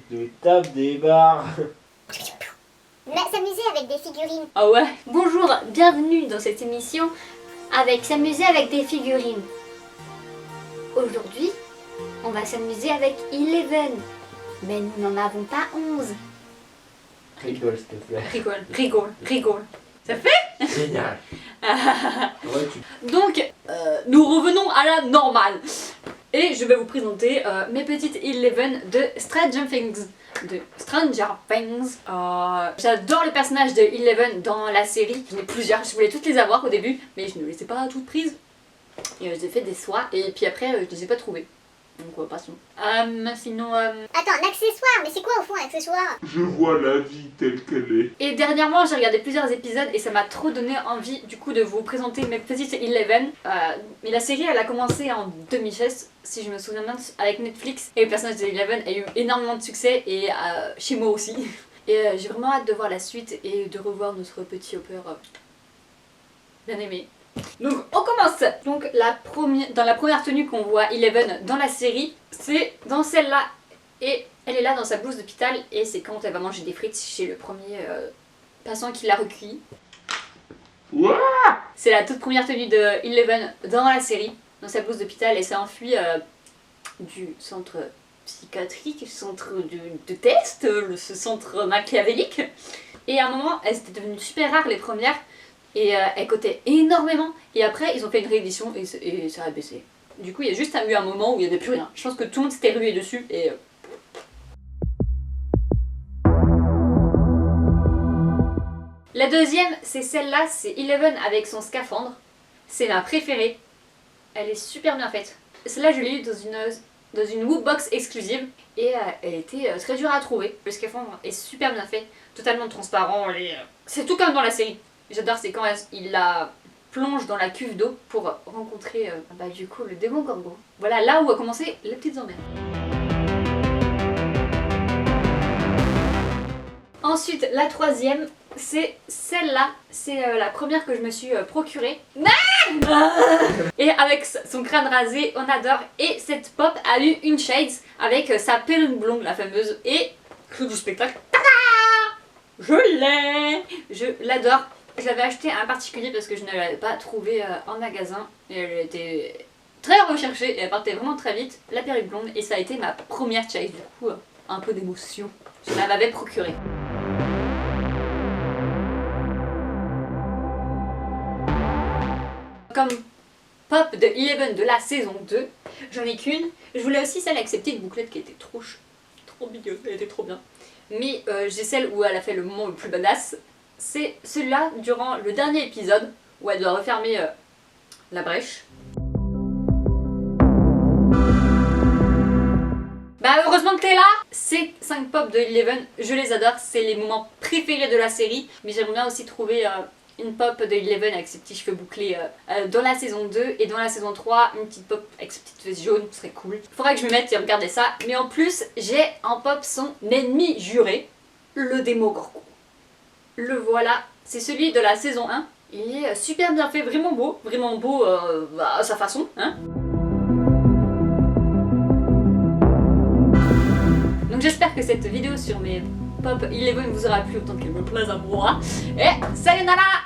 Je tape des barres. S'amuser avec des figurines. Ah ouais. Bonjour, bienvenue dans cette émission avec s'amuser avec des figurines. Aujourd'hui, on va s'amuser avec Eleven. Mais nous n'en avons pas 11. Rigole, s'il te plaît. Rigole. Ça fait Génial. Ouais, Donc, nous revenons à la normale. Et je vais vous présenter mes petites Eleven de Stranger Things. J'adore le personnage de Eleven dans la série. J'en ai plusieurs, je voulais toutes les avoir au début, mais je ne les ai pas toutes prises. Et je les ai fait des soins, et puis après je ne les ai pas trouvées. Donc passons. Sinon... Attends, un accessoire, mais c'est quoi au fond un accessoire? Je vois la vie telle qu'elle est. Et dernièrement j'ai regardé plusieurs épisodes et ça m'a trop donné envie du coup de vous présenter mes petites Eleven. Mais la série elle a commencé en 2016 si je me souviens bien avec Netflix. Et le personnage de Eleven a eu énormément de succès et chez moi aussi. Et j'ai vraiment hâte de voir la suite et de revoir notre petit Hopper bien aimé. Donc on commence. Donc dans la première tenue qu'on voit Eleven dans la série, c'est dans celle-là. Et elle est là dans sa blouse d'hôpital et c'est quand elle va manger des frites chez le premier passant qui l'a recueilli. C'est la toute première tenue de Eleven dans la série, dans sa blouse d'hôpital, et s'est enfuie du centre psychiatrique, centre de test, ce centre machiavélique. Et à un moment, elles étaient devenues super rares les premières. Et elle cotait énormément. Et après, ils ont fait une réédition et ça a baissé. Du coup, il y a juste eu un moment où il n'y avait plus rien. Je pense que tout le monde s'était rué dessus et... La deuxième, c'est celle-là, c'est Eleven avec son scaphandre. C'est ma préférée. Elle est super bien faite. Celle-là, je l'ai eue dans une Woodbox exclusive. Et elle était très dure à trouver. Le scaphandre est super bien fait. Totalement transparent. C'est tout comme dans la série. J'adore, c'est quand il la plonge dans la cuve d'eau pour rencontrer du coup le démon Gorgo. Voilà là où a commencé les petites emmerdes. Ensuite, la troisième, c'est celle-là. C'est la première que je me suis procurée. Et avec son crâne rasé, on adore. Et cette pop a eu une shades avec sa perruque blonde, la fameuse. Et clou du spectacle. Je l'ai. Je l'adore. Je l'avais acheté en particulier parce que je ne l'avais pas trouvé en magasin et elle était très recherchée et elle partait vraiment très vite, la perruque blonde, et ça a été ma première chase, du coup un peu d'émotion, je la m'avais procurée. Comme pop de Eleven de la saison 2, j'en ai qu'une. Je voulais aussi celle avec ses petites bouclettes qui était trop mignonne, elle était trop bien. Mais j'ai celle où elle a fait le moment le plus badass. C'est celui-là durant le dernier épisode où elle doit refermer la brèche. Bah heureusement que t'es là. Ces 5 pop de Eleven, je les adore, c'est les moments préférés de la série. Mais j'aimerais bien aussi trouver une pop de Eleven avec ses petits cheveux bouclés dans la saison 2. Et dans la saison 3, une petite pop avec ses petites fesses jaunes, ce serait cool. Faudrait que je me mette et regarder ça. Mais en plus, j'ai en pop son ennemi juré, le démon Gorgo. Le voilà, c'est celui de la saison 1. Il est super bien fait, vraiment beau à sa façon, hein. Donc j'espère que cette vidéo sur mes pop Eleven vous aura plu autant qu'elle me plaise à moi. Et sayonara!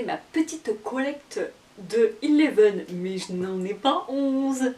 Ma petite collecte de Eleven, mais je n'en ai pas 11.